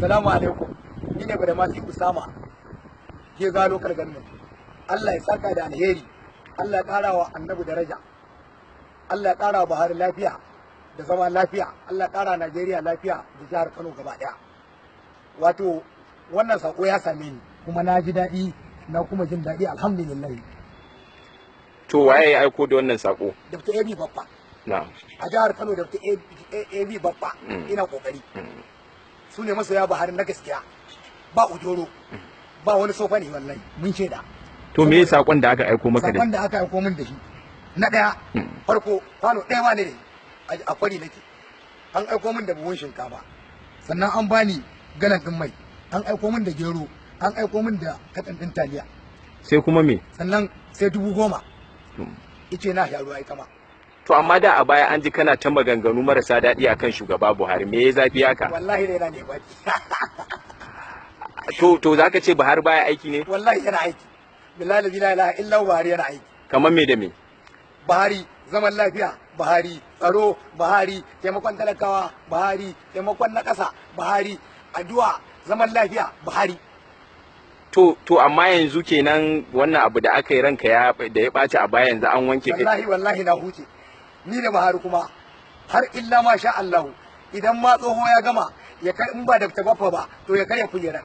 Salamu alaikum. Ni ne Badamasi Usama. Ke gano kalgannin. Allah ya saka da alheri. Allah ya ƙara wa Annabi daraja. Allah ya ƙara wa Buhari lafiya da zaman lafiya. Allah ya ƙara Najeriya lafiya da jihar Kano gaba ɗaya. Wato wannan sako ya same ni kuma na ji daɗi na kuma jin daɗi alhamdulillah. To waye ya aiko da wannan sako? Dr. AB Baffa. Na'am. A jihar Kano Dr. AB Baffa ina kokari. Su ne masoya Buhari na gaskiya. Ba ujoro. Ba wani sofa ne wallahi mun shaida. To me sakon da aka aiko maka da? Sakon da aka aiko min da shi. Na ɗaya farko kwano ɗaya ma ne a kwari nake. An aiko min da buhun shinkafa. Sannan an bani galan ɗin mai. An aiko min da gero. An aiko min da katan ɗin taliya. Sai kuma me? Sannan sai 10,000. Ice na sha ruwa ita ma. To amma da a baya an ji kana ta maganganu marasa daɗi akan shugaba Buhari, me ya zafi haka? Wallahi dai na ne baki. To zaka ce Buhari baya aiki ne? Wallahi yana aiki. Billahi la ilaha illa Buhari yana aiki. Kamar me da me? Buhari zaman lafiya, Buhari tsaro, Buhari taimakon talakawa, Buhari taimakon na ƙasa, Buhari addu'a zaman lafiya, Buhari. To amma yanzu kenan wannan abu da aka yi ranka ya ɓaci a baya yanzu an wanke kai. Wallahi na huce. Ni da Buhari kuma har illa ma sha Allah idan ma tsoho ya gama ya kai in ba da Baffa ba to ya karya kujera.